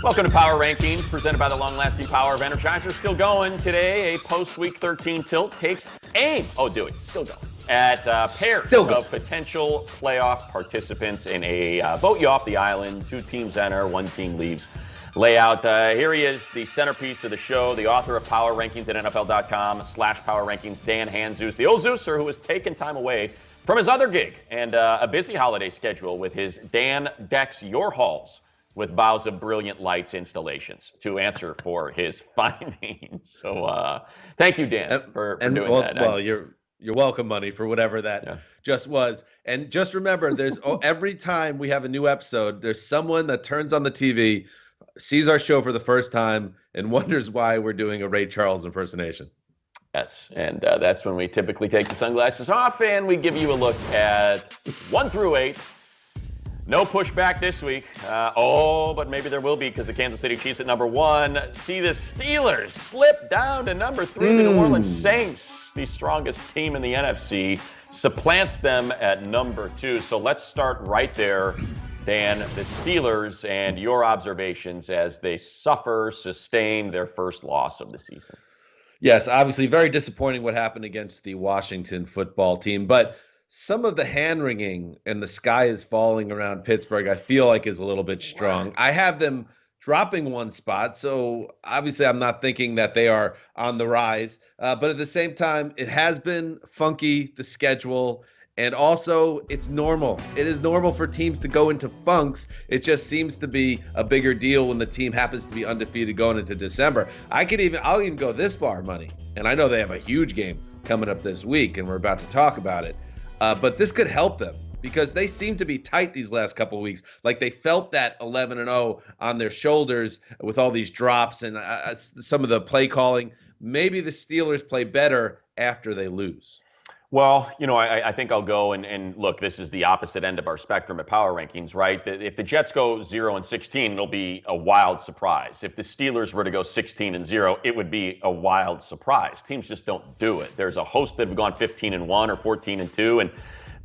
Welcome to Power Rankings, presented by the long-lasting power of Energizer. Still going today. A post-Week 13 tilt takes aim. Still going. At pairs of potential playoff participants in a vote you off the island. 2 teams enter, 1 team leaves. Layout. Here he is, the centerpiece of the show, the author of Power Rankings at NFL.com/Power Rankings, Dan Hanzus, the old Zeuser who has taken time away from his other gig and a busy holiday schedule with his Dan Decks Your Halls with Boughs of Brilliant Lights installations to answer for his findings. So thank you, Dan, for doing that. Well, you're welcome, Money, for whatever that just was. And just remember, there's every time we have a new episode, there's someone that turns on the TV, sees our show for the first time, and wonders why we're doing a Ray Charles impersonation. Yes, and that's when we typically take the sunglasses off and we give you a look at 1 through 8. No pushback this week. But maybe there will be because the Kansas City Chiefs at number 1 see the Steelers slip down to number 3. The New Orleans Saints, the strongest team in the NFC, supplants them at number 2. So let's start right there, Dan. The Steelers and your observations as they sustain their first loss of the season. Yes, obviously very disappointing what happened against the Washington football team, but some of the hand-wringing and the sky is falling around Pittsburgh, I feel like is a little bit strong. I have them dropping 1 spot, so obviously I'm not thinking that they are on the rise. But at the same time, it has been funky, the schedule, and also it's normal. It is normal for teams to go into funks. It just seems to be a bigger deal when the team happens to be undefeated going into December. I'll even go this far, Money, and I know they have a huge game coming up this week, and we're about to talk about it. But this could help them because they seem to be tight these last couple of weeks. Like they felt that 11-0 on their shoulders with all these drops and some of the play calling. Maybe the Steelers play better after they lose. Well, I think I'll go and look, this is the opposite end of our spectrum at Power Rankings, right? If the Jets go 0-16, it'll be a wild surprise. If the Steelers were to go 16-0, it would be a wild surprise. Teams just don't do it. There's a host that have gone 15-1 or 14-2, and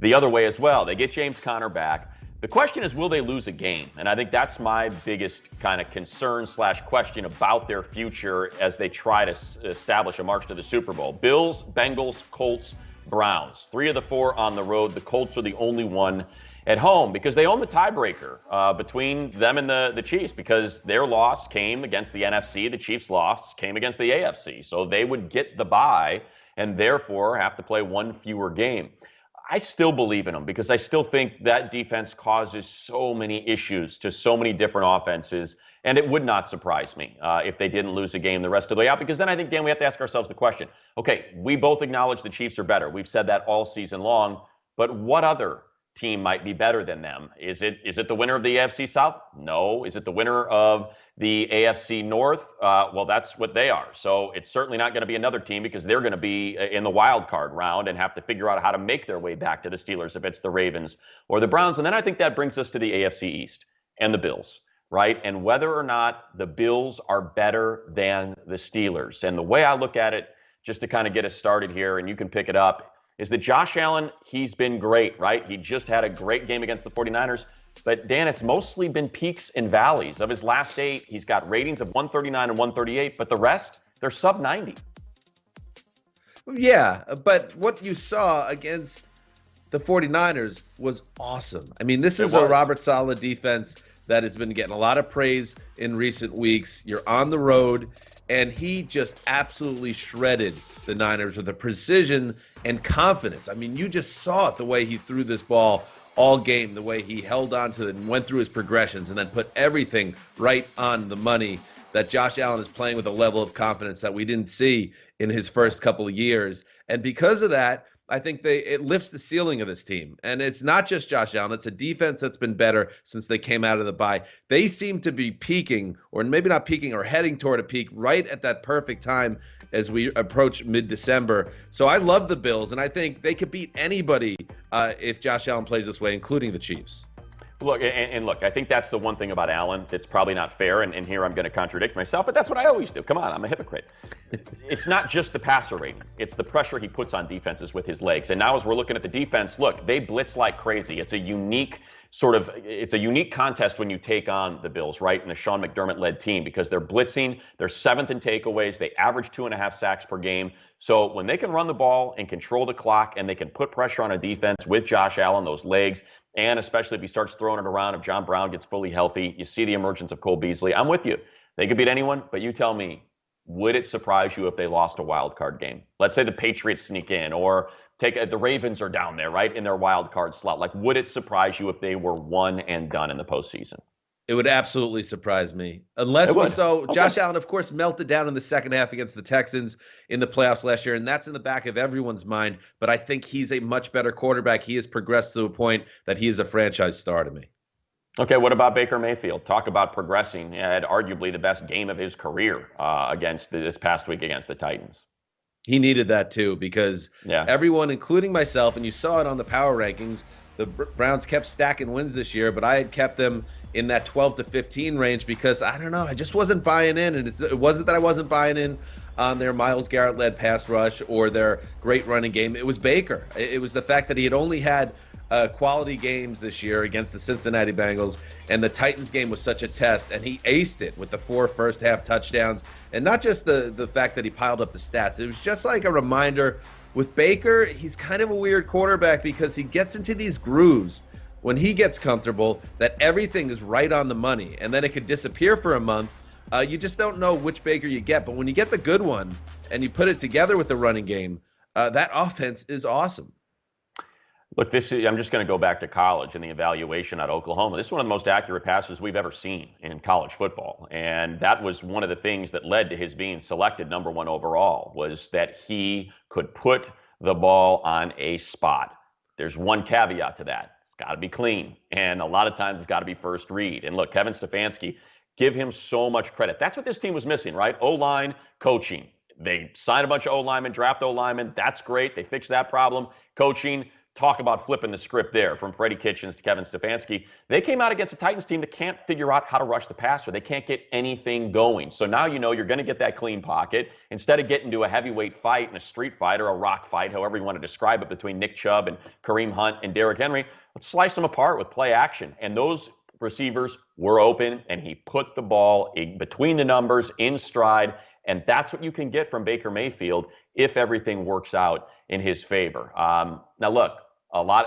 the other way as well. They get James Conner back. The question is, will they lose a game? And I think that's my biggest kind of concern/question about their future as they try to establish a march to the Super Bowl. Bills, Bengals, Colts, Browns. 3 of the 4 on the road. The Colts are the only one at home because they own the tiebreaker between them and the Chiefs because their loss came against the NFC. The Chiefs' loss came against the AFC. So they would get the bye and therefore have to play 1 fewer game. I still believe in them because I still think that defense causes so many issues to so many different offenses. And it would not surprise me if they didn't lose a game the rest of the way out, because then I think, Dan, we have to ask ourselves the question, okay, we both acknowledge the Chiefs are better. We've said that all season long, but what other team might be better than them? Is it the winner of the AFC South? No. Is it the winner of the AFC North? Well, that's what they are. So it's certainly not going to be another team because they're going to be in the wild card round and have to figure out how to make their way back to the Steelers if it's the Ravens or the Browns. And then I think that brings us to the AFC East and the Bills. Right? And whether or not the Bills are better than the Steelers. And the way I look at it, just to kind of get us started here, and you can pick it up, is that Josh Allen, he's been great, right? He just had a great game against the 49ers. But, Dan, it's mostly been peaks and valleys. Of his last 8, he's got ratings of 139 and 138, but the rest, they're sub 90. Yeah, but what you saw against the 49ers was awesome. I mean, this is a Robert Saleh defense that has been getting a lot of praise in recent weeks. You're on the road, and he just absolutely shredded the Niners with a precision and confidence. I mean, you just saw it the way he threw this ball all game, the way he held on to it and went through his progressions and then put everything right on the money. That Josh Allen is playing with a level of confidence that we didn't see in his first couple of years. And because of that, I think it lifts the ceiling of this team. And it's not just Josh Allen. It's a defense that's been better since they came out of the bye. They seem to be peaking, or maybe not peaking, or heading toward a peak right at that perfect time as we approach mid-December. So I love the Bills, and I think they could beat anybody if Josh Allen plays this way, including the Chiefs. Look, I think that's the one thing about Allen that's probably not fair, and here I'm going to contradict myself, but that's what I always do. Come on, I'm a hypocrite. It's not just the passer rating. It's the pressure he puts on defenses with his legs. And now as we're looking at the defense, look, they blitz like crazy. It's a unique it's a unique contest when you take on the Bills, right? In a Sean McDermott-led team, because they're blitzing, they're 7th in takeaways, they average 2.5 sacks per game. So when they can run the ball and control the clock, and they can put pressure on a defense with Josh Allen, those legs, and especially if he starts throwing it around, if John Brown gets fully healthy, you see the emergence of Cole Beasley. I'm with you. They could beat anyone, but you tell me, would it surprise you if they lost a wild card game? Let's say the Patriots sneak in, or the Ravens are down there, right, in their wild card slot. Like, would it surprise you if they were one and done in the postseason? It would absolutely surprise me. Unless we saw Josh Allen, of course, melted down in the second half against the Texans in the playoffs last year, and that's in the back of everyone's mind. But I think he's a much better quarterback. He has progressed to a point that he is a franchise star to me. Okay, what about Baker Mayfield? Talk about progressing. He had arguably the best game of his career against this past week against the Titans. He needed that too, because everyone, including myself, and you saw it on the power rankings, the Browns kept stacking wins this year, but I had kept them in that 12 to 15 range because, I don't know, I just wasn't buying in. And it wasn't that I wasn't buying in on their Myles Garrett-led pass rush or their great running game. It was Baker. It was the fact that he had only had quality games this year against the Cincinnati Bengals, and the Titans game was such a test, and he aced it with the 4 first-half touchdowns. And not just the fact that he piled up the stats. It was just like a reminder with Baker, he's kind of a weird quarterback because he gets into these grooves when he gets comfortable that everything is right on the money, and then it could disappear for a month. You just don't know which Baker you get. But when you get the good one and you put it together with the running game, that offense is awesome. Look, I'm just going to go back to college and the evaluation at Oklahoma. This is one of the most accurate passes we've ever seen in college football. And that was one of the things that led to his being selected number 1 overall, was that he could put the ball on a spot. There's one caveat to that. It's got to be clean. And a lot of times it's got to be first read. And look, Kevin Stefanski, give him so much credit. That's what this team was missing, right? O-line, coaching. They signed a bunch of O-linemen, draft O-linemen. That's great. They fixed that problem. Coaching. Talk about flipping the script there from Freddie Kitchens to Kevin Stefanski. They came out against a Titans team that can't figure out how to rush the passer. They can't get anything going. So now you know you're going to get that clean pocket. Instead of getting to a heavyweight fight and a street fight or a rock fight, however you want to describe it, between Nick Chubb and Kareem Hunt and Derrick Henry, let's slice them apart with play action. And those receivers were open, and he put the ball between the numbers in stride. And that's what you can get from Baker Mayfield if everything works out in his favor. Now, look,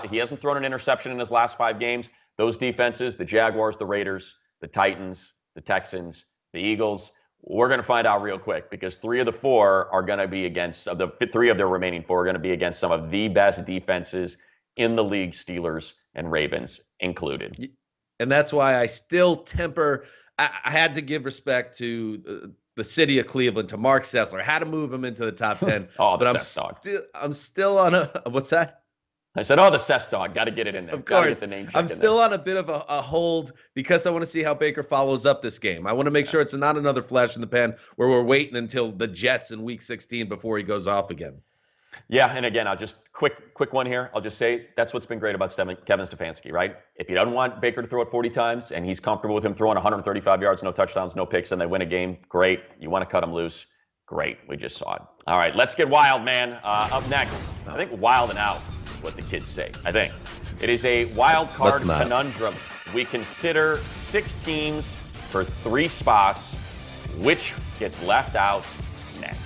he hasn't thrown an interception in his last 5 games. Those defenses, the Jaguars, the Raiders, the Titans, the Texans, the Eagles, we're going to find out real quick, because 3 of the 4 are going to be against, the 3 of their remaining 4 are going to be against some of the best defenses in the league, Steelers and Ravens included. And that's why I still temper. I had to give respect to the city of Cleveland, to Mark Sessler. I had to move him into the top 10. I'm still on a, what's that? I said, the Cess dog. Got to get it in there. Of course. I'm still on a bit of a hold because I want to see how Baker follows up this game. I want to make sure it's not another flash in the pan where we're waiting until the Jets in Week 16 before he goes off again. Yeah, and again, I'll just quick one here. I'll just say that's what's been great about Kevin Stefanski, right? If he doesn't want Baker to throw it 40 times and he's comfortable with him throwing 135 yards, no touchdowns, no picks, and they win a game, great. You want to cut him loose? Great. We just saw it. All right, let's get wild, man. Up next, I think wild and out. What the kids say. I think it is a wild card conundrum. We consider 6 teams for 3 spots. Which gets left out next?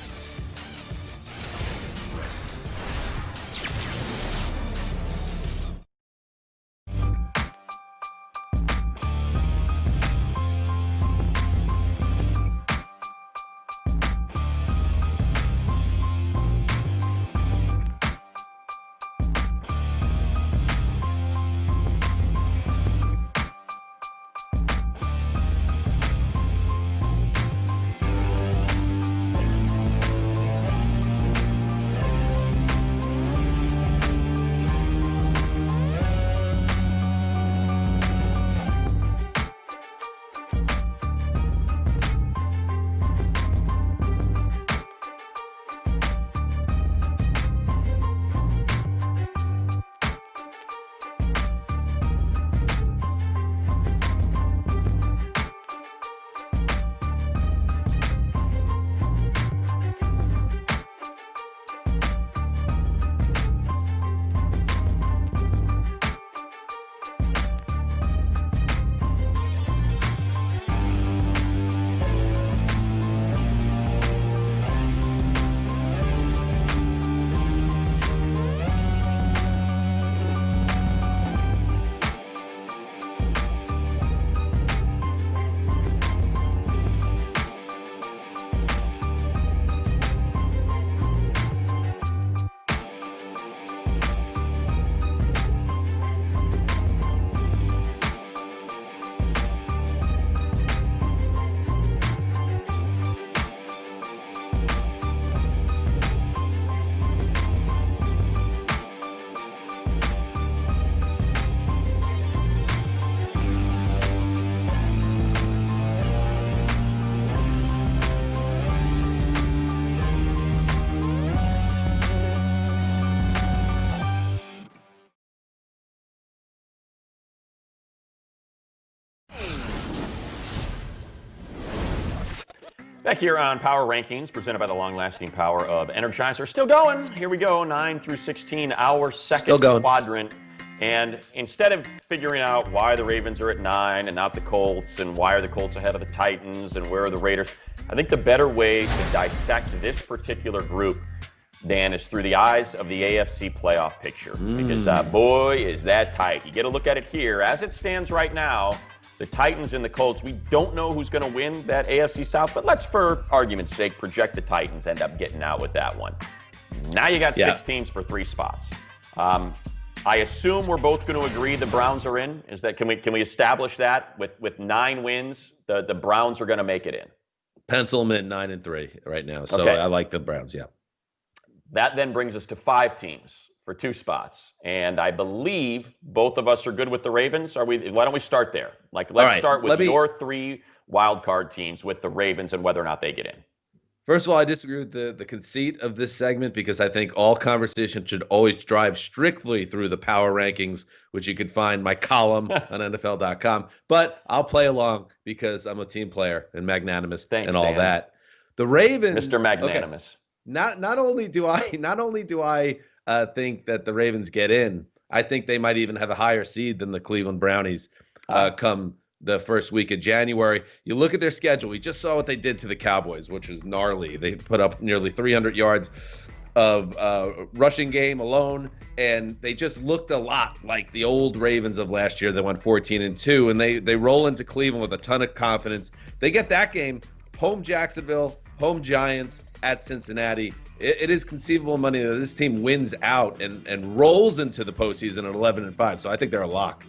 Back here on Power Rankings, presented by the long-lasting power of Energizer. Still going. Here we go, 9 through 16, our second quadrant. And instead of figuring out why the Ravens are at 9 and not the Colts, and why are the Colts ahead of the Titans, and where are the Raiders, I think the better way to dissect this particular group, Dan, is through the eyes of the AFC playoff picture. Because, boy, is that tight. You get a look at it here. As it stands right now, the Titans and the Colts, we don't know who's going to win that AFC South, but let's, for argument's sake, project the Titans end up getting out with that one. Now you got 6 teams for 3 spots. I assume we're both going to agree the Browns are in. Is that can we establish that with 9 wins, the Browns are going to make it in? Pencil them in 9-3 right now. So okay. I like the Browns. Yeah. That then brings us to 5 teams for 2 spots, and I believe both of us are good with the Ravens. Are we? Why don't we start there? Let's start with your 3 wild card teams with the Ravens and whether or not they get in. First of all, I disagree with the conceit of this segment because I think all conversation should always drive strictly through the power rankings, which you can find my column on NFL.com. But I'll play along because I'm a team player and magnanimous and all Dan. That. The Ravens, Mr. Magnanimous. Okay, not only do I think that the Ravens get in, I think they might even have a higher seed than the Cleveland Brownies come the first week of January. You look at their schedule. We just saw what they did to the Cowboys, which was gnarly. They put up nearly 300 yards of rushing game alone, and they just looked a lot like the old Ravens of last year that went 14-2, and they roll into Cleveland with a ton of confidence. They get that game, home Jacksonville, home Giants, at Cincinnati. It is conceivable money that this team wins out and rolls into the postseason at 11-5. So I think they're a lock.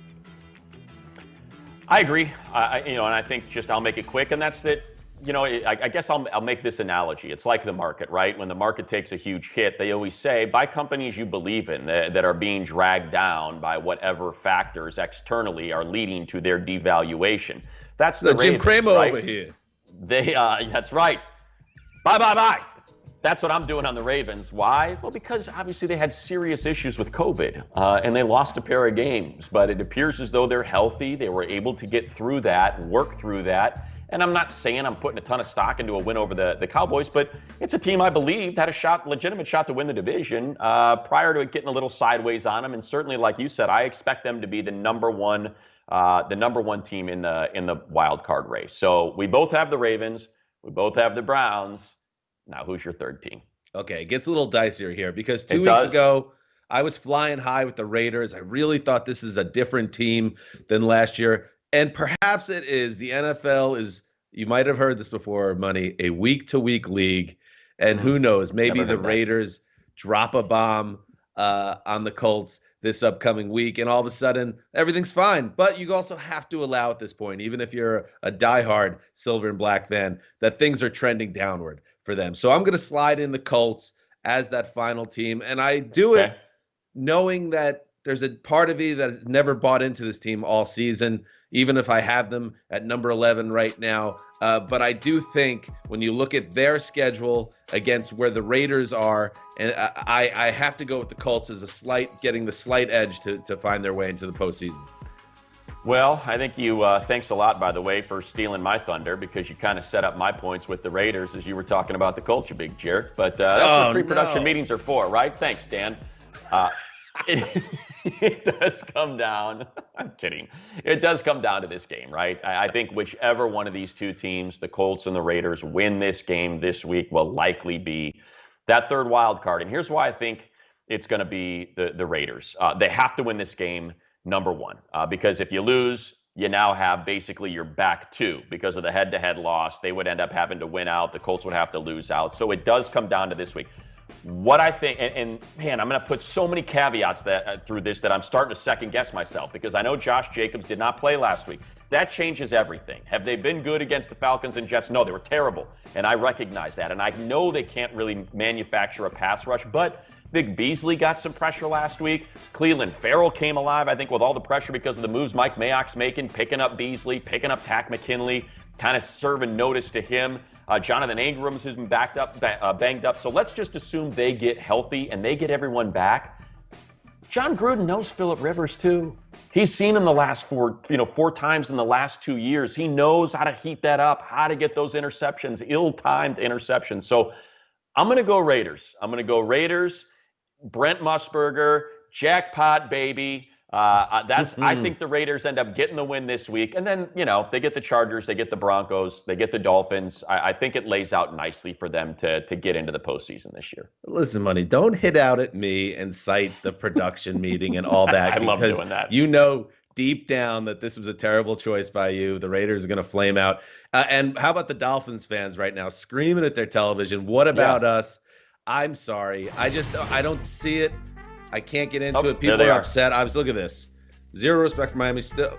I agree. And I think I'll make it quick, and that's that. I guess I'll make this analogy. It's like the market, right? When the market takes a huge hit, they always say buy companies you believe in that are being dragged down by whatever factors externally are leading to their devaluation. That's the Ravens, Jim Cramer right? Over here. That's right. Bye. That's what I'm doing on the Ravens. Why? Well, because obviously they had serious issues with COVID, and they lost a pair of games. But it appears as though they're healthy. They were able to get through that, work through that. And I'm not saying I'm putting a ton of stock into a win over the Cowboys, but it's a team I believe had a legitimate shot to win the division prior to it getting a little sideways on them. And certainly, like you said, I expect them to be the number one team in the wild card race. So we both have the Ravens. We both have the Browns. Now, who's your third team? Okay, it gets a little dicier here because 2 weeks ago, I was flying high with the Raiders. I really thought this is a different team than last year. And perhaps it is. The NFL is, you might have heard this before, Money, a week-to-week league. And who knows, maybe the Raiders drop a bomb on the Colts this upcoming week, and all of a sudden, everything's fine. But you also have to allow at this point, even if you're a diehard silver and black fan, that things are trending downward for them. So I'm going to slide in the Colts as that final team. And I do it knowing that there's a part of me that has never bought into this team all season, even if I have them at number 11 right now. But I do think when you look at their schedule against where the Raiders are, and I have to go with the Colts as getting the slight edge to find their way into the postseason. Well, I think you, thanks a lot, by the way, for stealing my thunder because you kind of set up my points with the Raiders as you were talking about the Colts, you big jerk. But that's what pre-production meetings are for, right? Thanks, Dan. It does come down. I'm kidding. It does come down to this game, right? I think whichever one of these 2 teams, the Colts and the Raiders, win this game this week will likely be that third wild card. And here's why I think it's going to be the Raiders. They have to win this game, number 1, because if you lose, you now have basically your back 2 because of the head-to-head loss. They would end up having to win out. The Colts would have to lose out. So it does come down to this week. What I think, and man, I'm going to put so many caveats through this that I'm starting to second guess myself because I know Josh Jacobs did not play last week. That changes everything. Have they been good against the Falcons and Jets? No, they were terrible, and I recognize that. And I know they can't really manufacture a pass rush, but Vic Beasley got some pressure last week. Cleveland Farrell came alive, I think, with all the pressure because of the moves Mike Mayock's making, picking up Beasley, picking up Takk McKinley, kind of serving notice to him. Jonathan Ingram's who's been banged up. So let's just assume they get healthy and they get everyone back. John Gruden knows Phillip Rivers too. He's seen him the last four times in the last 2 years. He knows how to heat that up, how to get those interceptions, ill-timed interceptions. So I'm going to go Raiders. Brent Musburger, jackpot, baby. I think the Raiders end up getting the win this week. And then, they get the Chargers, they get the Broncos, they get the Dolphins. I think it lays out nicely for them to get into the postseason this year. Listen, Money, don't hit out at me and cite the production meeting and all that. I love doing that. You know deep down that this was a terrible choice by you. The Raiders are going to flame out. And how about the Dolphins fans right now screaming at their television? What about us? I'm sorry. I don't see it. I can't get into it. People are upset. Look at this. Zero respect for Miami. Still,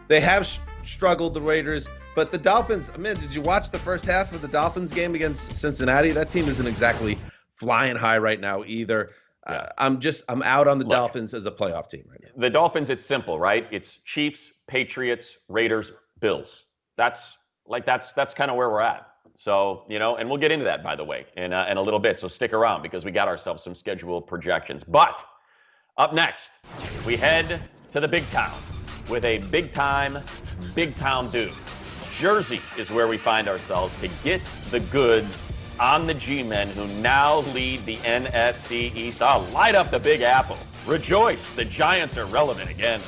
they have struggled, the Raiders. But the Dolphins, did you watch the first half of the Dolphins game against Cincinnati? That team isn't exactly flying high right now either. Yeah. I'm out on the Dolphins as a playoff team right now. The Dolphins, it's simple, right? It's Chiefs, Patriots, Raiders, Bills. That's kind of where we're at. So, and we'll get into that, by the way, in a little bit. So stick around because we got ourselves some scheduled projections. But up next, we head to the big town with a big town dude. Jersey is where we find ourselves to get the goods on the G-men who now lead the NFC East. I'll light up the Big Apple. Rejoice, the Giants are relevant again.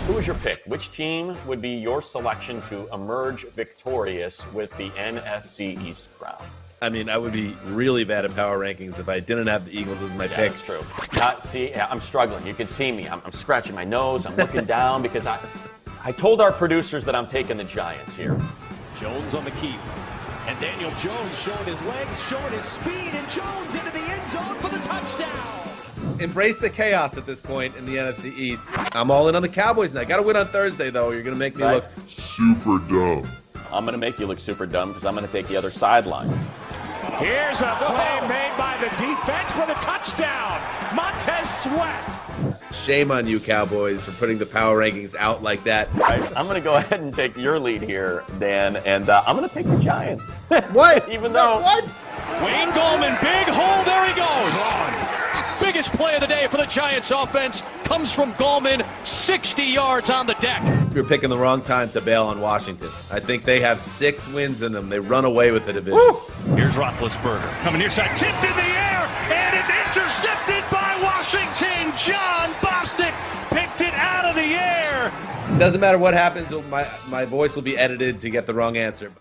Who is your pick? Which team would be your selection to emerge victorious with the NFC East crown? I would be really bad at power rankings if I didn't have the Eagles as my pick. That's true. I'm struggling. You can see me. I'm scratching my nose. I'm looking down because I told our producers that I'm taking the Giants here. Jones on the keep. And Daniel Jones showing his legs, showing his speed, and Jones into the end zone for the touchdown. Embrace the chaos at this point in the NFC East. I'm all in on the Cowboys now. Got to win on Thursday, though. You're going to make me look super dumb. I'm going to make you look super dumb because I'm going to take the other sideline. Here's a play made by the defense for the touchdown. Montez Sweat. Shame on you, Cowboys, for putting the power rankings out like that. Right, I'm going to go ahead and take your lead here, Dan, and I'm going to take the Giants. What? Even though... What? Wayne Gallman, big hole, there he goes. Biggest play of the day for the Giants offense comes from Gallman, 60 yards on the deck. You're picking the wrong time to bail on Washington. I think they have 6 wins in them. They run away with the division. Woo! Here's Roethlisberger coming near side, tipped in the air, and it's intercepted by Washington. John Bostic picked it out of the air. Doesn't matter what happens, my voice will be edited to get the wrong answer.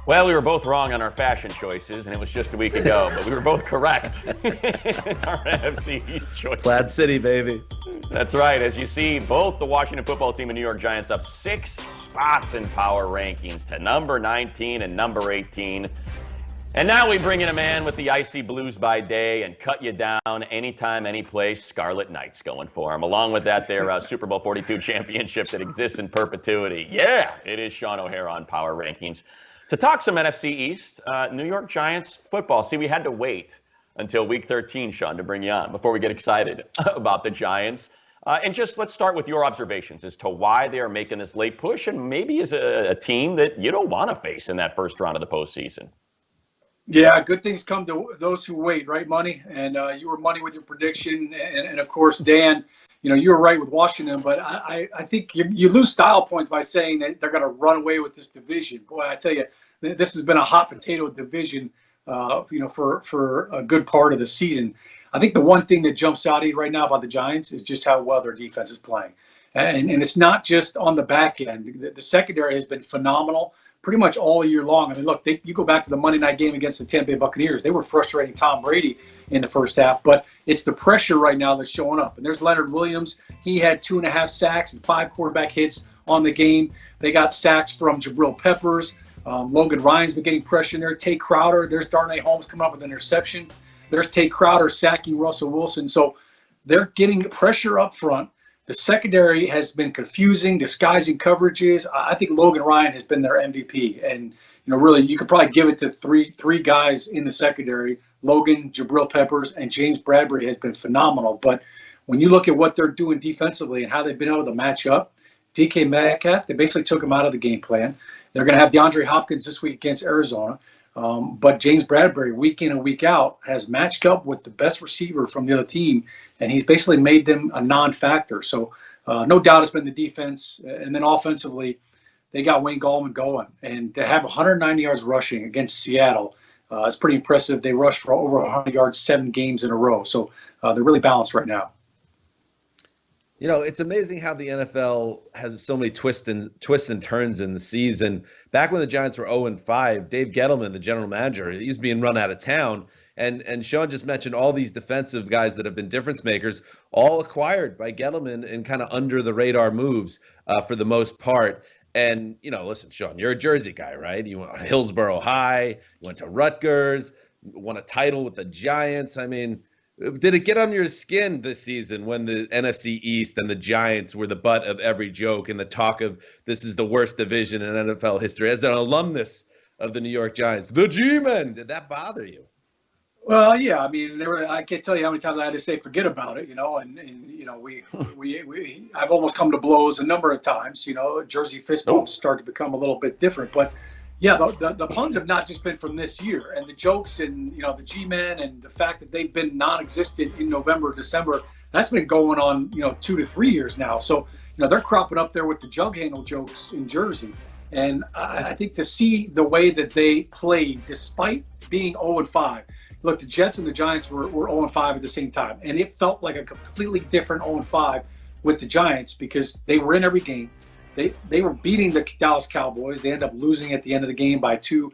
Well, we were both wrong on our fashion choices, and it was just a week ago, but we were both correct in our NFC East choices. Plaid City, baby. That's right. As you see, both the Washington football team and New York Giants up 6 spots in power rankings to number 19 and number 18. And now we bring in a man with the icy blues by day and cut you down anytime, any place. Scarlet Knights going for him. Along with that, their Super Bowl 42 championship that exists in perpetuity. Yeah, it is Sean O'Hara on Power Rankings. To talk some NFC East, New York Giants football. See, we had to wait until week 13, Sean, to bring you on before we get excited about the Giants. And just let's start with your observations as to why they are making this late push and maybe as a team that you don't want to face in that first round of the postseason. Yeah, good things come to those who wait, right, Money? And you were money with your prediction. And of course, Dan, you were right with Washington, but I think you lose style points by saying that they're going to run away with this division. Boy, I tell you, this has been a hot potato division, for a good part of the season. I think the one thing that jumps out at you right now about the Giants is just how well their defense is playing. And it's not just on the back end. The secondary has been phenomenal pretty much all year long. I mean, look, you go back to the Monday night game against the Tampa Bay Buccaneers. They were frustrating Tom Brady in the first half, but it's the pressure right now that's showing up. And there's Leonard Williams. He had 2.5 sacks and 5 quarterback hits on the game. They got sacks from Jabril Peppers. Logan Ryan's been getting pressure in there. Tate Crowder. There's Darnay Holmes coming up with an interception. There's Tate Crowder sacking Russell Wilson. So they're getting pressure up front. The secondary has been confusing, disguising coverages. I think Logan Ryan has been their MVP. And, really, you could probably give it to three guys in the secondary. Logan, Jabril Peppers, and James Bradbury has been phenomenal. But when you look at what they're doing defensively and how they've been able to match up, DK Metcalf, they basically took him out of the game plan. They're going to have DeAndre Hopkins this week against Arizona. But James Bradbury, week in and week out, has matched up with the best receiver from the other team, and he's basically made them a non-factor. So no doubt it's been the defense. And then offensively, they got Wayne Gallman going. And to have 190 yards rushing against Seattle is pretty impressive. They rushed for over 100 yards 7 games in a row. So they're really balanced right now. It's amazing how the NFL has so many twists and turns in the season. Back when the Giants were 0-5, Dave Gettleman, the general manager, he was being run out of town. And Sean just mentioned all these defensive guys that have been difference makers, all acquired by Gettleman and kind of under the radar moves for the most part. And, listen, Sean, you're a Jersey guy, right? You went to Hillsborough High, you went to Rutgers, won a title with the Giants. I mean, did it get on your skin this season when the NFC East and the Giants were the butt of every joke and the talk of this is the worst division in NFL history? As an alumnus of the New York Giants, the G-Men, did that bother you? Well, yeah. I mean, I can't tell you how many times I had to say forget about it. I've almost come to blows a number of times. Jersey fist bumps start to become a little bit different, but. Yeah, the puns have not just been from this year, and the jokes and the G-Men and the fact that they've been non-existent in November, December, that's been going on 2 to 3 years now. So they're cropping up there with the jug handle jokes in Jersey, and I think to see the way that they played despite being 0-5. Look, the Jets and the Giants were 0-5 at the same time, and it felt like a completely different 0-5 with the Giants because they were in every game. They were beating the Dallas Cowboys. They ended up losing at the end of the game by 2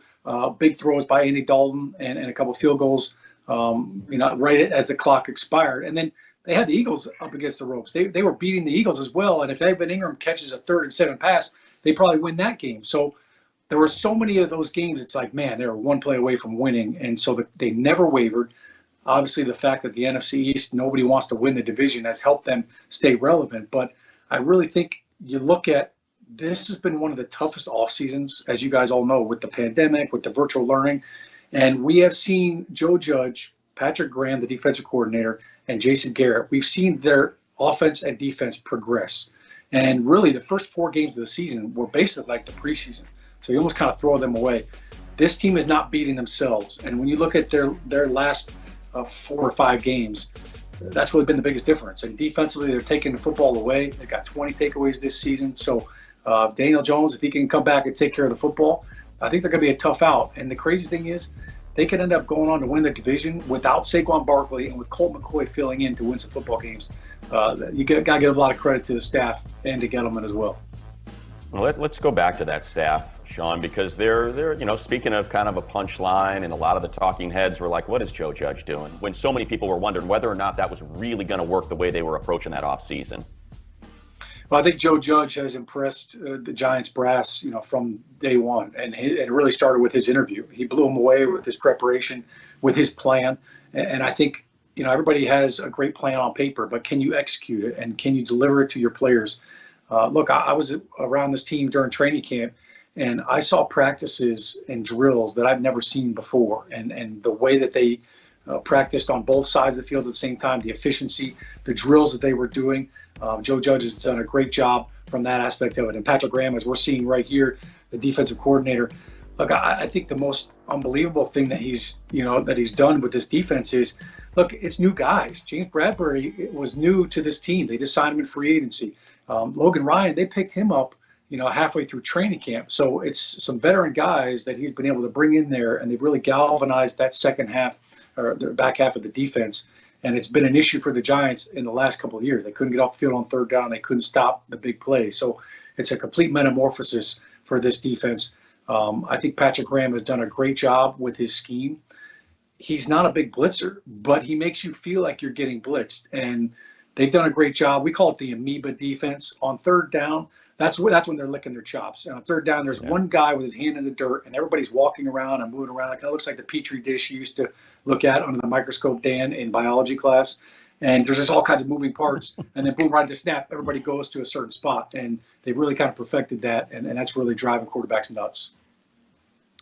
big throws by Andy Dalton and a couple field goals, right as the clock expired. And then they had the Eagles up against the ropes. They were beating the Eagles as well. And if Evan Ingram catches a 3rd and 7 pass, they probably win that game. So there were so many of those games. It's like, man, they were one play away from winning. And so they never wavered. Obviously, the fact that the NFC East, nobody wants to win the division has helped them stay relevant. But I really think you look at this has been one of the toughest off seasons, as you guys all know, with the pandemic, with the virtual learning. And we have seen Joe Judge, Patrick Graham, the defensive coordinator, and Jason Garrett. We've seen their offense and defense progress. And really, the first 4 games of the season were basically like the preseason. So you almost kind of throw them away. This team is not beating themselves. And when you look at their last 4 or 5 games, that's really been the biggest difference. And defensively, they're taking the football away. They got 20 takeaways this season. So Daniel Jones, if he can come back and take care of the football, I think they're going to be a tough out. And the crazy thing is, they could end up going on to win the division without Saquon Barkley and with Colt McCoy filling in to win some football games. You got to give a lot of credit to the staff and to Gettleman as well. Well, let's go back to that staff, Sean, because they're speaking of kind of a punchline, and a lot of the talking heads were like, what is Joe Judge doing? When so many people were wondering whether or not that was really going to work the way they were approaching that offseason. Well, I think Joe Judge has impressed the Giants brass, from day one, and it really started with his interview. He blew them away with his preparation, with his plan, and I think everybody has a great plan on paper, but can you execute it and can you deliver it to your players? Look, I was around this team during training camp, and I saw practices and drills that I've never seen before, and the way that they practiced on both sides of the field at the same time, the efficiency, the drills that they were doing. Joe Judge has done a great job from that aspect of it. And Patrick Graham, as we're seeing right here, the defensive coordinator, look, I think the most unbelievable thing that he's done with this defense is, look, it's new guys. James Bradbury was new to this team. They just signed him in free agency. Logan Ryan, they picked him up, halfway through training camp. So it's some veteran guys that he's been able to bring in there, and they've really galvanized that second half or the back half of the defense. And it's been an issue for the Giants in the last couple of years. They couldn't get off the field on third down. They couldn't stop the big plays. So it's a complete metamorphosis for this defense. I think Patrick Graham has done a great job with his scheme. He's not a big blitzer, but he makes you feel like you're getting blitzed. And they've done a great job. We call it the amoeba defense. On third down, that's when they're licking their chops. And on third down, there's one guy with his hand in the dirt, and everybody's walking around and moving around. It kind of looks like the petri dish you used to look at under the microscope, Dan, in biology class. And there's just all kinds of moving parts. And then boom, right at the snap, everybody goes to a certain spot. And they've really kind of perfected that, and that's really driving quarterbacks nuts.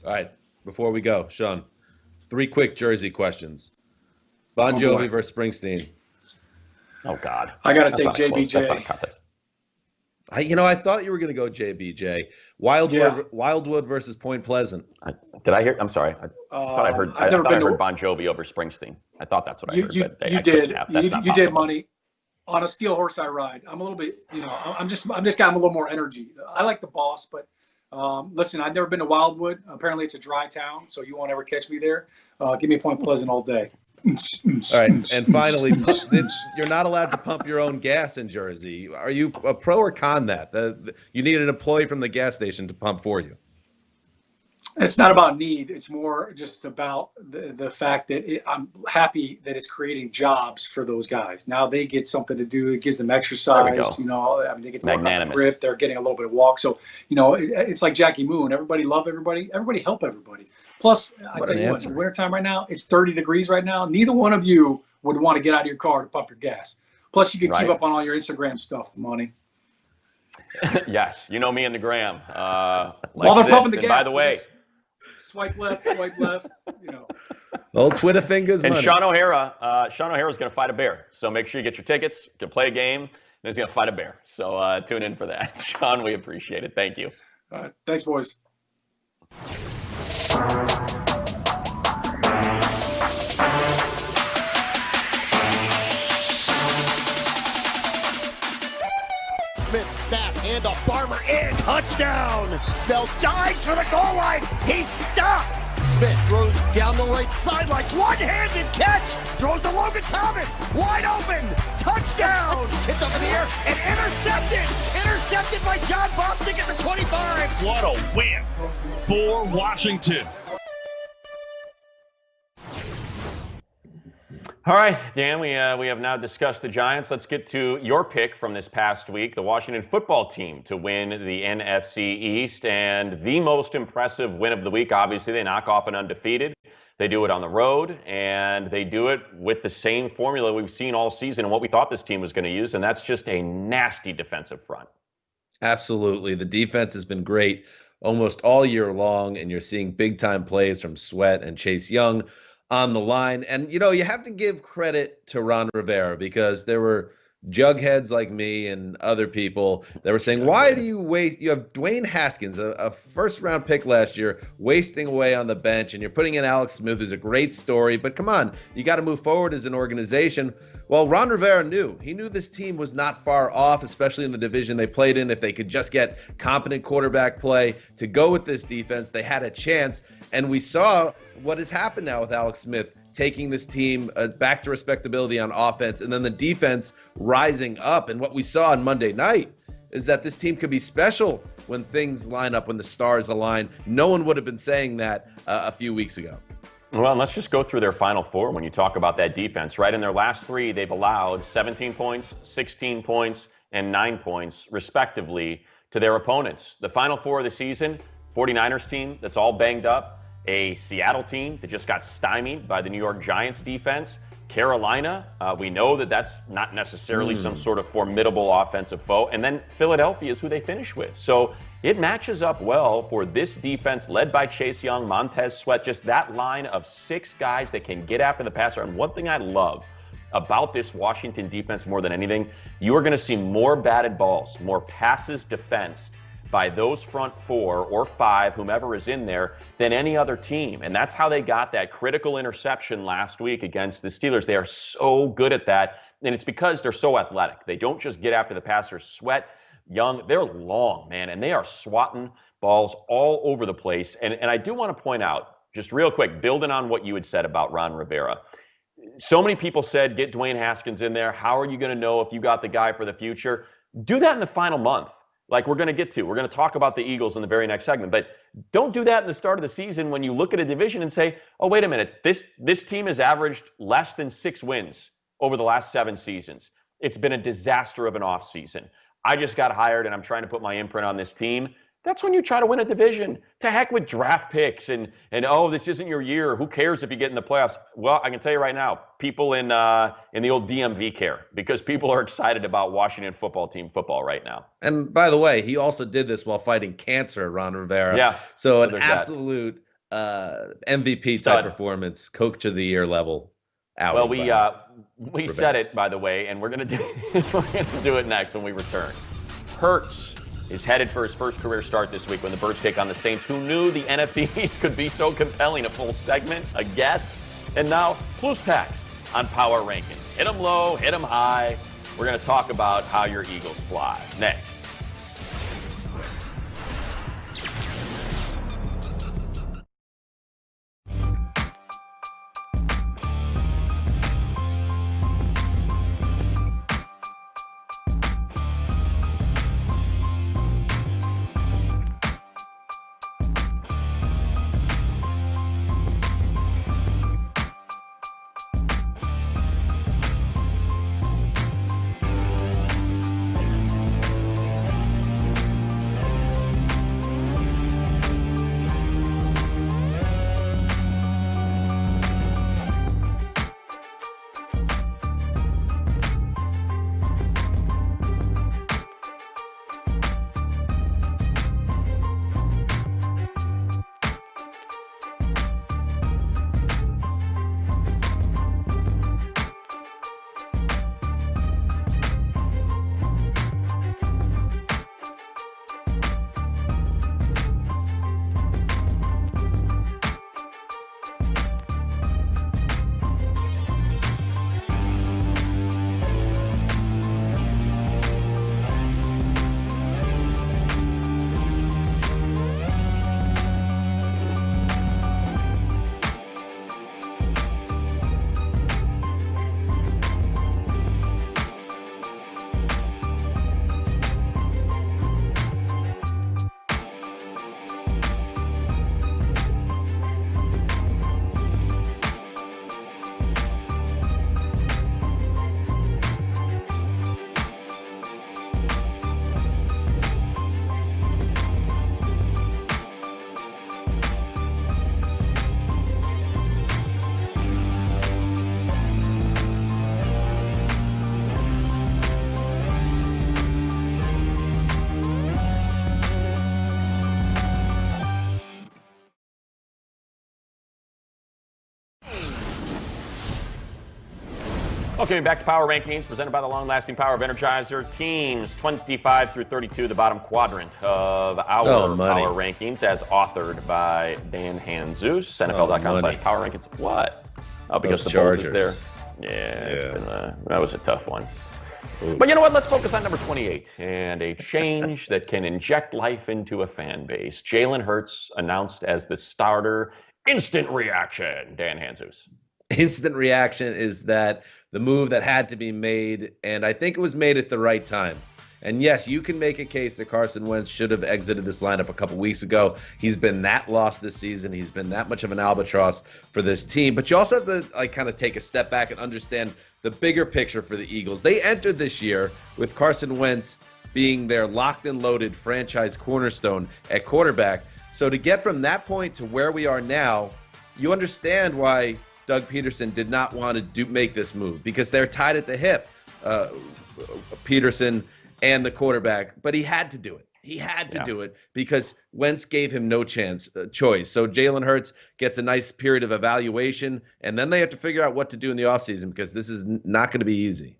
All right, before we go, Sean, 3 quick Jersey questions. Bon Jovi versus Springsteen. Oh, God. I got to take JBJ. I thought you were going to go JBJ. Wildwood versus Point Pleasant. Did I hear? I'm sorry. I thought I heard. I heard Bon Jovi over Springsteen. I thought that's what I heard. You did. You did, money. On a steel horse I ride. I'm a little bit. I'm just got a little more energy. I like the Boss, but listen, I've never been to Wildwood. Apparently, it's a dry town, so you won't ever catch me there. Give me Point Pleasant all day. All right, and finally, you're not allowed to pump your own gas in Jersey. Are you a pro or con that? You need an employee from the gas station to pump for you. It's not about need. It's more just about the fact that I'm happy that it's creating jobs for those guys. Now they get something to do. It gives them exercise. They get to work on the grip. They're getting a little bit of walk. So, it's like Jackie Moon. Everybody love everybody. Everybody help everybody. Plus, I tell you what, in the wintertime right now, it's 30 degrees right now. Neither one of you would want to get out of your car to pump your gas. Plus, you can keep up on all your Instagram stuff, money. Yes, me and the gram. While they're pumping the gas. By the way, swipe left, swipe left. Old Twitter fingers. And money. Sean O'Hara is going to fight a bear. So make sure you get your tickets. You can play a game. And he's going to fight a bear. So tune in for that. Sean, we appreciate it. Thank you. All right. Thanks, boys. Smith, snap, handoff, Farmer in, touchdown! Snell dives for the goal line, he's stopped! Smith throws down the right sideline, one-handed catch, throws to Logan Thomas, wide open, touchdown! Tipped up in the air and intercepted by John Bostic at the 25. What a win for Washington. All right, Dan, we have now discussed the Giants. Let's get to your pick from this past week, the Washington football team to win the NFC East. And the most impressive win of the week, obviously, they knock off an undefeated. They do it on the road, and they do it with the same formula we've seen all season and what we thought this team was going to use, and that's just a nasty defensive front. Absolutely. The defense has been great almost all year long, and you're seeing big-time plays from Sweat and Chase Young on the line. And, you have to give credit to Ron Rivera because there were jugheads like me and other people that were saying, why do you waste? You have Dwayne Haskins, a first-round pick last year, wasting away on the bench, and you're putting in Alex Smith, who's a great story. But come on, you got to move forward as an organization. Well, Ron Rivera knew. He knew this team was not far off, especially in the division they played in. If they could just get competent quarterback play to go with this defense, they had a chance. And we saw what has happened now with Alex Smith, taking this team back to respectability on offense, and then the defense rising up. And what we saw on Monday night is that this team could be special when things line up, when the stars align. No one would have been saying that a few weeks ago. Well, and let's just go through their Final Four when you talk about that defense, right? In their last three, they've allowed 17 points, 16 points, and 9 points, respectively, to their opponents. The Final Four of the season, 49ers team that's all banged up, a Seattle team that just got stymied by the New York Giants defense, Carolina, we know that that's not necessarily some sort of formidable offensive foe, and then Philadelphia is who they finish with. So it matches up well for this defense led by Chase Young, Montez Sweat, just that line of 6 guys that can get after the passer. And one thing I love about this Washington defense more than anything, you are going to see more batted balls, more passes defensed by those front 4 or 5, whomever is in there, than any other team. And that's how they got that critical interception last week against the Steelers. They are so good at that, and it's because they're so athletic. They don't just get after the passer. Sweat, Young, they're long, man, and they are swatting balls all over the place. And I do want to point out, just real quick, building on what you had said about Ron Rivera. So many people said, get Dwayne Haskins in there. How are you going to know if you got the guy for the future? Do that in the final month. Like we're going to get to. We're going to talk about the Eagles in the very next segment. But don't do that in the start of the season when you look at a division and say, oh, wait a minute, this team has averaged less than 6 wins over the last 7 seasons. It's been a disaster of an offseason. I just got hired and I'm trying to put my imprint on this team. That's when you try to win a division. To heck with draft picks and oh, this isn't your year. Who cares if you get in the playoffs? Well, I can tell you right now, people in the old DMV care, because people are excited about Washington football team football right now. And by the way, he also did this while fighting cancer, Ron Rivera. Yeah. So an absolute MVP type performance, coach of the year level. Well, we said it, by the way, and we're gonna do it next when we return. Hurts is headed for his first career start this week when the Birds take on the Saints. Who knew the NFC East could be so compelling? A full segment, a guest, and now Plus Packs on Power Rankings. Hit them low, hit them high. We're going to talk about how your Eagles fly next. Welcome back to Power Rankings, presented by the long-lasting power of Energizer. Teams 25 through 32, the bottom quadrant of our Power Rankings, as authored by Dan Hanzus, NFL.com/Power Rankings. What? Oh, because the Bulls is there. Yeah. That was a tough one. Ooh. But you know what? Let's focus on number 28 and a change that can inject life into a fan base. Jalen Hurts announced as the starter. Instant reaction, Dan Hanzus. Instant reaction is that the move that had to be made, and I think it was made at the right time. And yes, you can make a case that Carson Wentz should have exited this lineup a couple weeks ago. He's been that lost this season. He's been that much of an albatross for this team. But you also have to kind of take a step back and understand the bigger picture for the Eagles. They entered this year with Carson Wentz being their locked and loaded franchise cornerstone at quarterback. So to get from that point to where we are now, you understand why Doug Peterson did not want to make this move, because they're tied at the hip, Peterson and the quarterback. But he had to do it. He had to do it because Wentz gave him no choice. So Jalen Hurts gets a nice period of evaluation, and then they have to figure out what to do in the offseason, because this is not going to be easy.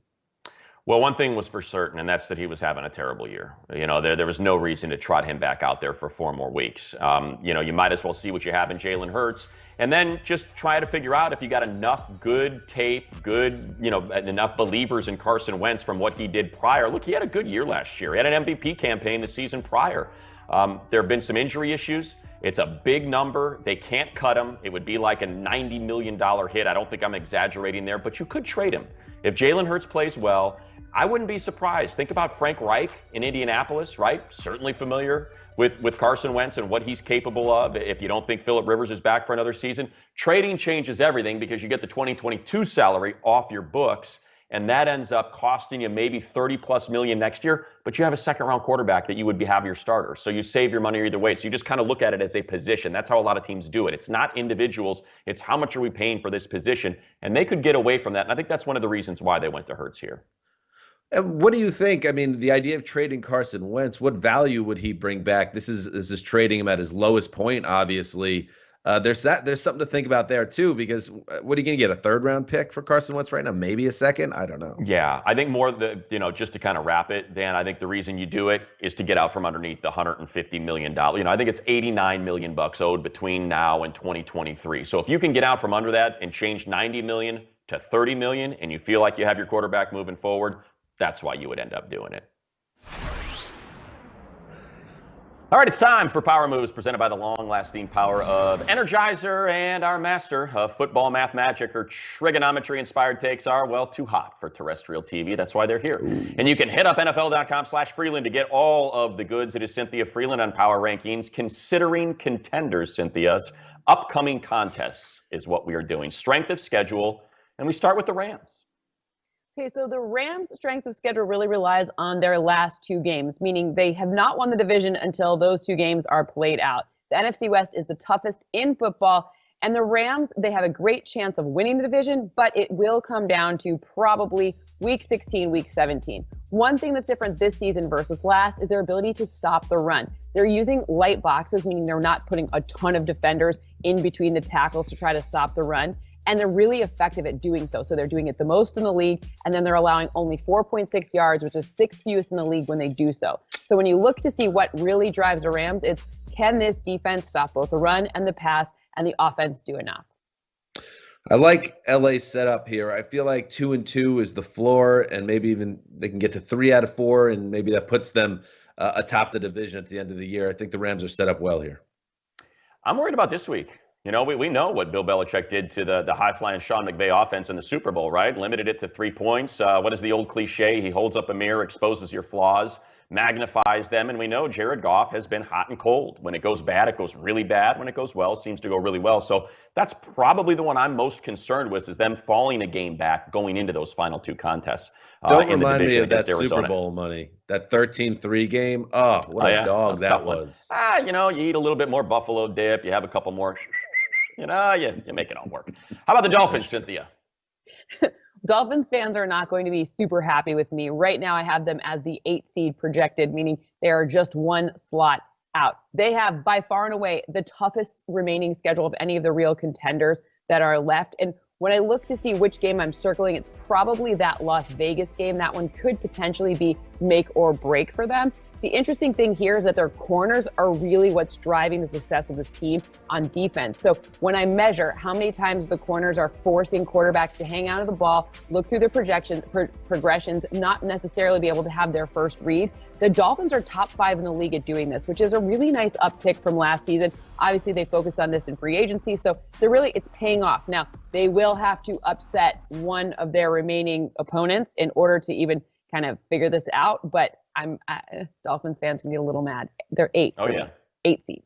Well, one thing was for certain, and that's that he was having a terrible year. You know, there was no reason to trot him back out there for 4 more weeks. You know, you might as well see what you have in Jalen Hurts, and then just try to figure out if you got enough good tape, enough believers in Carson Wentz from what he did prior. Look, he had a good year last year. He had an MVP campaign the season prior. There have been some injury issues. It's a big number. They can't cut him. It would be like a $90 million hit. I don't think I'm exaggerating there, but you could trade him. If Jalen Hurts plays well, I wouldn't be surprised. Think about Frank Reich in Indianapolis, right? Certainly familiar with Carson Wentz and what he's capable of. If you don't think Phillip Rivers is back for another season, trading changes everything, because you get the 2022 salary off your books, and that ends up costing you maybe $30+ million next year, but you have a second-round quarterback that you would have your starter. So you save your money either way. So you just kind of look at it as a position. That's how a lot of teams do it. It's not individuals. It's how much are we paying for this position? And they could get away from that. And I think that's one of the reasons why they went to Hurts here. And what do you think? I mean, the idea of trading Carson Wentz, what value would he bring back? This is trading him at his lowest point, obviously. There's something to think about there, too, because what are you going to get, a 3rd-round pick for Carson Wentz right now? Maybe a 2nd? I don't know. Yeah, I think more, just to kind of wrap it, Dan, I think the reason you do it is to get out from underneath the $150 million. I think it's $89 million owed between now and 2023. So if you can get out from under that and change $90 million to $30 million, and you feel like you have your quarterback moving forward, that's why you would end up doing it. All right, it's time for Power Moves, presented by the long-lasting power of Energizer, and our master of football math magic or trigonometry-inspired takes are, well, too hot for terrestrial TV. That's why they're here. Ooh. And you can hit up NFL.com/Freeland to get all of the goods. It is Cynthia Freeland on Power Rankings. Considering contenders, Cynthia's upcoming contests is what we are doing. Strength of schedule, and we start with the Rams. Okay, so the Rams' strength of schedule really relies on their last 2 games, meaning they have not won the division until those 2 games are played out. The NFC West is the toughest in football, and the Rams, they have a great chance of winning the division, but it will come down to probably week 16, week 17. One thing that's different this season versus last is their ability to stop the run. They're using light boxes, meaning they're not putting a ton of defenders in between the tackles to try to stop the run. And they're really effective at doing so. So they're doing it the most in the league, and then they're allowing only 4.6 yards, which is 6th fewest in the league when they do so. So when you look to see what really drives the Rams, it's can this defense stop both the run and the pass, and the offense do enough? I like LA's setup here. I feel like 2-2 is the floor, and maybe even they can get to 3 out of 4, and maybe that puts them atop the division at the end of the year. I think the Rams are set up well here. I'm worried about this week. We know what Bill Belichick did to the high-flying Sean McVay offense in the Super Bowl, right? Limited it to 3 points. What is the old cliche? He holds up a mirror, exposes your flaws, magnifies them, and we know Jared Goff has been hot and cold. When it goes bad, it goes really bad. When it goes well, it seems to go really well. So that's probably the one I'm most concerned with, is them falling a game back going into those final 2 contests. Don't remind me of that Super Bowl money, that 13-3 game. Oh, what a dog that was. You eat a little bit more buffalo dip. You have a couple more, you make it all work. How about the Dolphins, Cynthia? Dolphins fans are not going to be super happy with me. Right now, I have them as the 8th seed projected, meaning they are just 1 slot out. They have, by far and away, the toughest remaining schedule of any of the real contenders that are left. And When I look to see which game I'm circling, it's probably that Las Vegas game. That one could potentially be make or break for them. The interesting thing here is that their corners are really what's driving the success of this team on defense. So when I measure how many times the corners are forcing quarterbacks to hang out of the ball, look through their progressions, not necessarily be able to have their first read, the Dolphins are top 5 in the league at doing this, which is a really nice uptick from last season. Obviously, they focused on this in free agency, so it's paying off. Now, they will have to upset one of their remaining opponents in order to even kind of figure this out, but Dolphins fans can get a little mad. They're 8. Oh, yeah. 8 seed.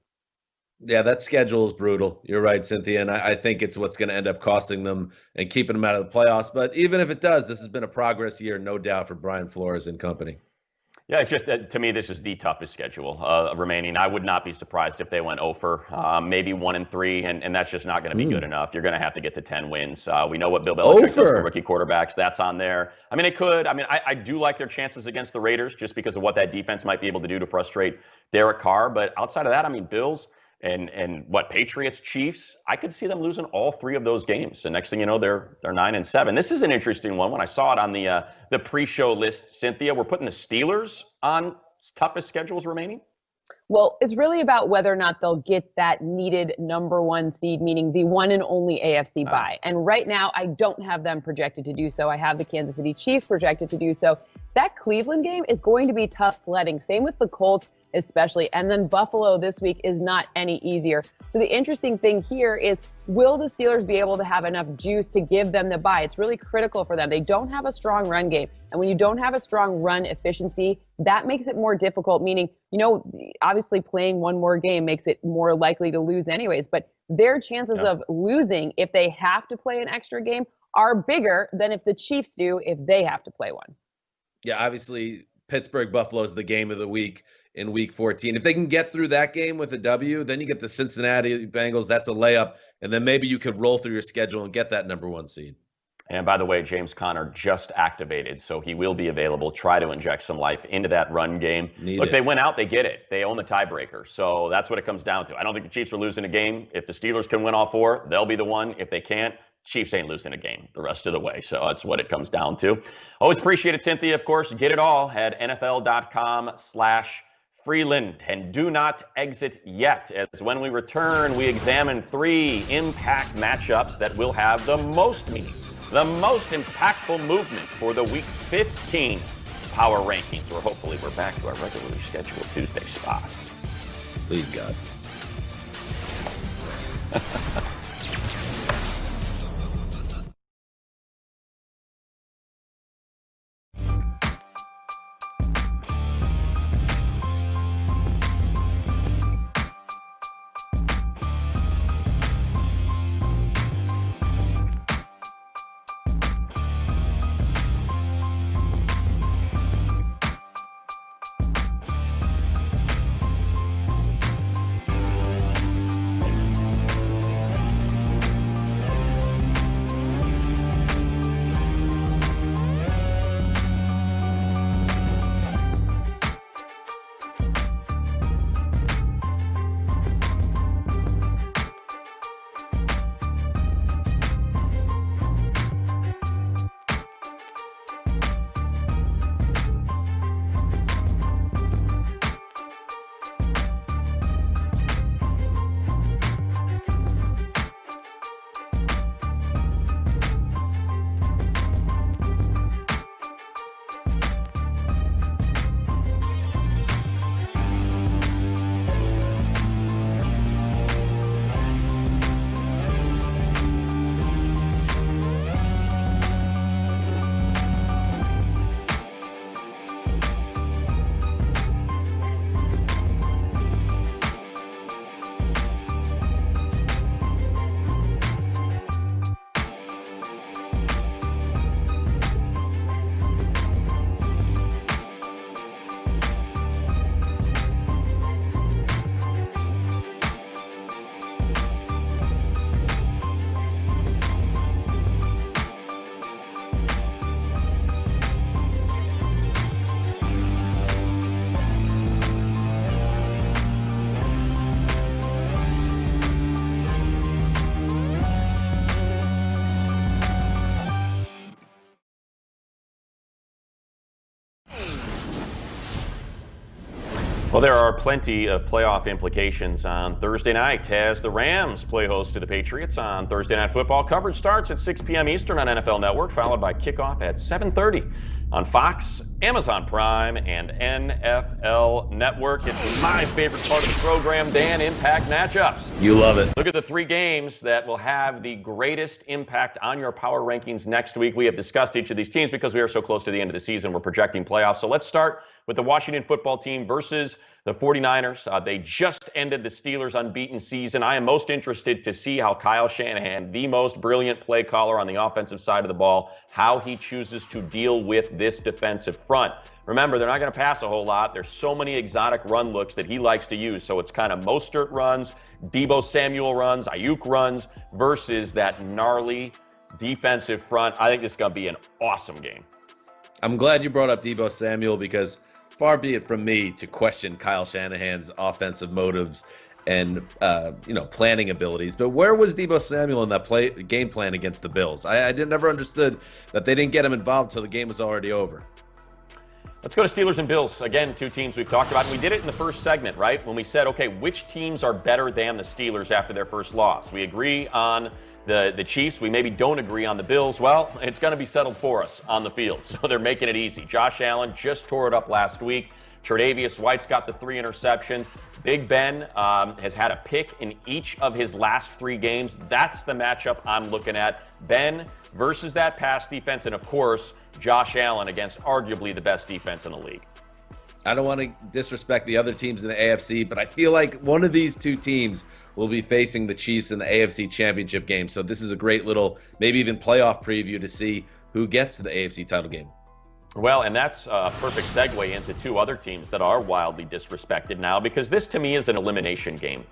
Yeah, that schedule is brutal. You're right, Cynthia, and I think it's what's going to end up costing them and keeping them out of the playoffs. But even if it does, this has been a progress year, no doubt, for Brian Flores and company. Yeah, it's just to me, this is the toughest schedule remaining. I would not be surprised if they went 0 for maybe 1-3, and that's just not going to be good enough. You're going to have to get to 10 wins. We know what Bill Belichick does for rookie quarterbacks. That's on there. I mean, it could. I mean, I do like their chances against the Raiders just because of what that defense might be able to do to frustrate Derek Carr. But outside of that, I mean, Bills and what, Patriots, Chiefs, I could see them losing all 3 of those games. And next thing you know, they're 9-7. This is an interesting one. When I saw it on the pre-show list, Cynthia, we're putting the Steelers on toughest schedules remaining. Well, it's really about whether or not they'll get that needed number 1 seed, meaning the one and only AFC bye. And right now, I don't have them projected to do so. I have the Kansas City Chiefs projected to do so. That Cleveland game is going to be tough sledding. Same with the Colts, especially. And then Buffalo this week is not any easier. So the interesting thing here is, will the Steelers be able to have enough juice to give them the bye? It's really critical for them. They don't have a strong run game. And when you don't have a strong run efficiency, that makes it more difficult, meaning, obviously playing one more game makes it more likely to lose anyways. But their chances of losing if they have to play an extra game are bigger than if the Chiefs do if they have to play one. Yeah, obviously, Pittsburgh-Buffalo is the game of the week in Week 14. If they can get through that game with a W, then you get the Cincinnati Bengals. That's a layup. And then maybe you could roll through your schedule and get that number 1 seed. And by the way, James Conner just activated, so he will be available. Try to inject some life into that run game. Look, they went out, they get it. They own the tiebreaker. So that's what it comes down to. I don't think the Chiefs are losing a game. If the Steelers can win all 4, they'll be the one. If they can't, Chiefs ain't losing a game the rest of the way. So that's what it comes down to. Always appreciate it, Cynthia. Of course, get it all at NFL.com/Freeland. And do not exit yet, as when we return, we examine 3 impact matchups that will have the most meaning, the most impactful movement for the Week 15 Power Rankings, where hopefully we're back to our regularly scheduled Tuesday spot. Please, God. Well, there are plenty of playoff implications on Thursday night as the Rams play host to the Patriots on Thursday Night Football. Coverage starts at 6 p.m. Eastern on NFL Network, followed by kickoff at 7:30 on Fox, Amazon Prime, and NFL Network. It's my favorite part of the program, Dan, Impact Matchups. You love it. Look at the 3 games that will have the greatest impact on your power rankings next week. We have discussed each of these teams because we are so close to the end of the season. We're projecting playoffs. So let's start with the Washington football team versus the 49ers. They just ended the Steelers' unbeaten season. I am most interested to see how Kyle Shanahan, the most brilliant play caller on the offensive side of the ball, how he chooses to deal with this defensive front. Remember, they're not going to pass a whole lot. There's so many exotic run looks that he likes to use. So it's kind of Mostert runs, Deebo Samuel runs, Ayuk runs versus that gnarly defensive front. I think this is going to be an awesome game. I'm glad you brought up Deebo Samuel because far be it from me to question Kyle Shanahan's offensive motives and planning abilities. But where was Deebo Samuel in that game plan against the Bills? I never understood that they didn't get him involved until the game was already over. Let's go to Steelers and Bills. Again, 2 teams we've talked about. We did it in the first segment, right? When we said, okay, which teams are better than the Steelers after their first loss? We agree on the Chiefs. We maybe don't agree on the Bills. Well, it's going to be settled for us on the field, so they're making it easy. Josh Allen just tore it up last week. Tre'Davious White's got the 3 interceptions. Big Ben has had a pick in each of his last 3 games. That's the matchup I'm looking at. Ben versus that pass defense, and of course, Josh Allen against arguably the best defense in the league. I don't want to disrespect the other teams in the AFC, but I feel like one of these 2 teams will be facing the Chiefs in the AFC Championship game. So this is a great little, maybe even playoff preview to see who gets to the AFC title game. Well, and that's a perfect segue into 2 other teams that are wildly disrespected now, because this to me is an elimination game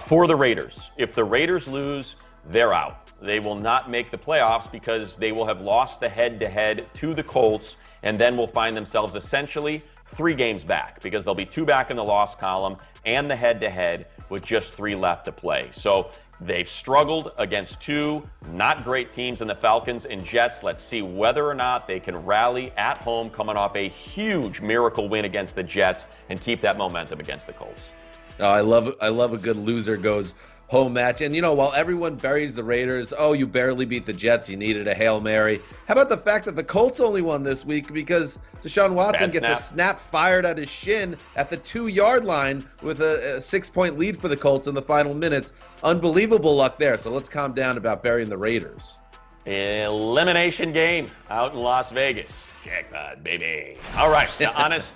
for the Raiders. If the Raiders lose, they're out. They will not make the playoffs because they will have lost the head-to-head to the Colts, and then will find themselves essentially 3 games back because they'll be 2 back in the loss column and the head-to-head with just 3 left to play. So they've struggled against 2 not great teams in the Falcons and Jets. Let's see whether or not they can rally at home coming off a huge miracle win against the Jets and keep that momentum against the Colts. Oh, I love a good loser goes home match. And, while everyone buries the Raiders, oh, you barely beat the Jets, you needed a Hail Mary. How about the fact that the Colts only won this week because Deshaun Watson gets a snap fired at his shin at the 2-yard line with a 6-point lead for the Colts in the final minutes. Unbelievable luck there. So let's calm down about burying the Raiders. Elimination game out in Las Vegas. Jackpot, baby. All right, the honest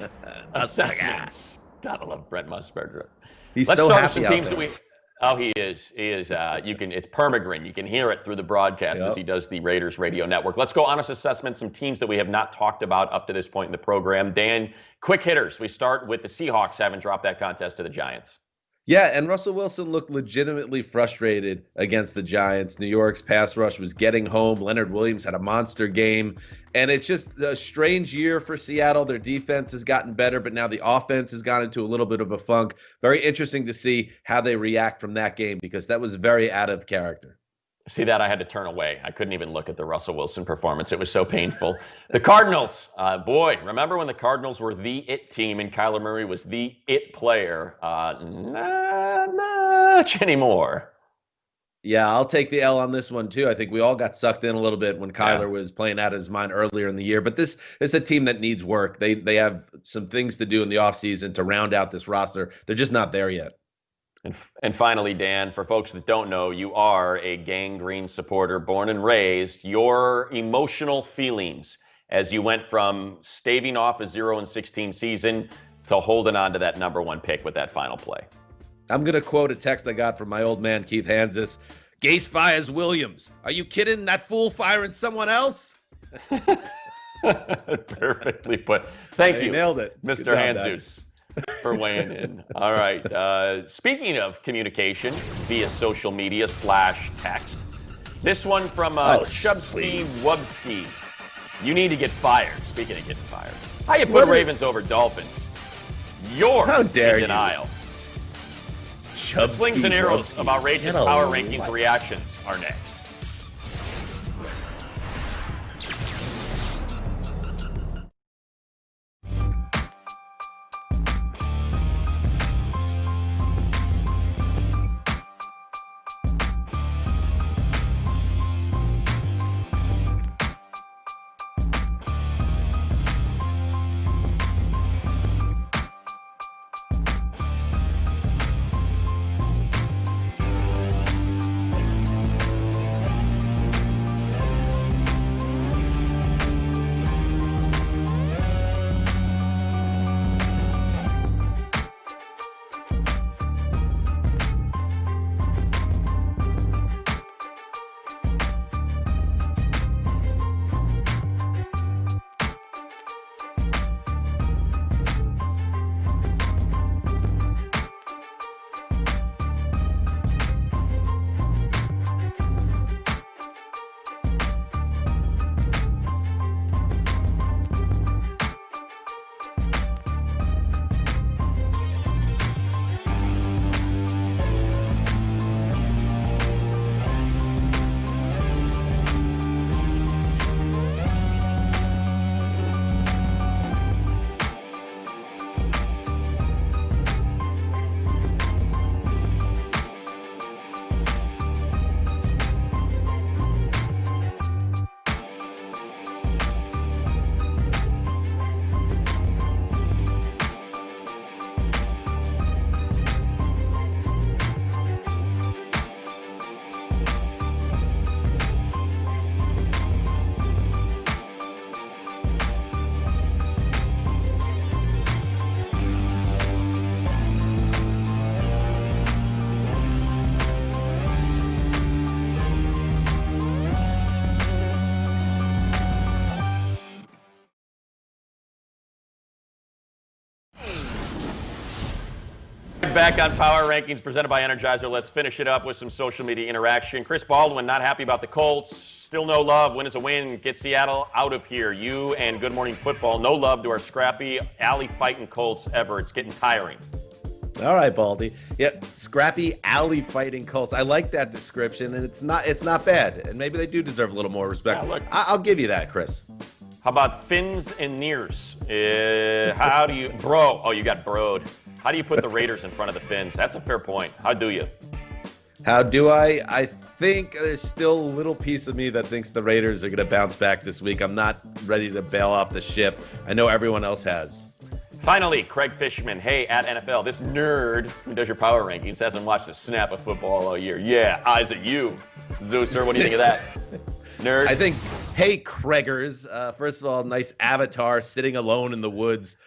assessments. Gotta love Brent Musburger. Let's so happy out there. Oh, he is. It's permagrin. You can hear it through the broadcast as he does the Raiders radio network. Let's go honest assessments, some teams that we have not talked about up to this point in the program. Dan, quick hitters. We start with the Seahawks having dropped that contest to the Giants. Yeah, and Russell Wilson looked legitimately frustrated against the Giants. New York's pass rush was getting home. Leonard Williams had a monster game. And it's just a strange year for Seattle. Their defense has gotten better, but now the offense has gone into a little bit of a funk. Very interesting to see how they react from that game because that was very out of character. See that? I had to turn away. I couldn't even look at the Russell Wilson performance. It was so painful. The Cardinals, remember when the Cardinals were the it team and Kyler Murray was the it player? Not much anymore. Yeah, I'll take the L on this one, too. I think we all got sucked in a little bit when Kyler was playing out of his mind earlier in the year. But this is a team that needs work. They have some things to do in the offseason to round out this roster. They're just not there yet. And finally, Dan, for folks that don't know, you are a Gang Green supporter, born and raised. Your emotional feelings as you went from staving off a 0-16 season to holding on to that number 1 pick with that final play. I'm going to quote a text I got from my old man, Keith Hansis. Gase fires Williams. Are you kidding? That fool firing someone else? Perfectly put. Thank you. Nailed it. Mr. Hanzus, for weighing in. All right. Speaking of communication via social media / text, this one from Shubsky Wubsky. You need to get fired. Speaking of getting fired. How you put Ravens over Dolphins? How dare in denial. Slings and arrows of outrageous power rankings reactions are next. Back on Power Rankings presented by Energizer. Let's finish it up with some social media interaction. Chris Baldwin, not happy about the Colts. Still no love. Win is a win. Get Seattle out of here. You and Good Morning Football, no love to our scrappy alley fighting Colts ever. It's getting tiring. All right, Baldy. Yep, scrappy alley fighting Colts. I like that description, and it's not bad. And maybe they do deserve a little more respect. Yeah, look. I'll give you that, Chris. How about fins and nears? How do you, bro? Oh, you got broed. How do you put the Raiders in front of the Fins? That's a fair point. How do you? How do I? I think there's still a little piece of me that thinks the Raiders are going to bounce back this week. I'm not ready to bail off the ship. I know everyone else has. Finally, Craig Fishman. Hey, at NFL, this nerd who does your power rankings hasn't watched a snap of football all year. Yeah, eyes at you. Zeuser, what do you think of that? Nerd? I think, hey, Craigers, first of all, nice avatar sitting alone in the woods.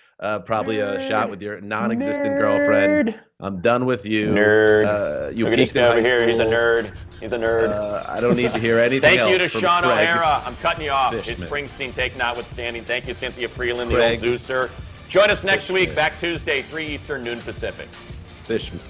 Probably a shot with your non-existent girlfriend. I'm done with you. Nerd. You Look at peaked this in guy high over here. school. He's a nerd. He's a nerd. I don't need to hear anything else. Thank you to from Sean Craig O'Hara. I'm cutting you off. Fishman. His Springsteen take notwithstanding. Thank you, Cynthia Freeland, Craig the old Zeuser. Join us next Fishman. week, back Tuesday, 3 Eastern, noon Pacific. Fishman.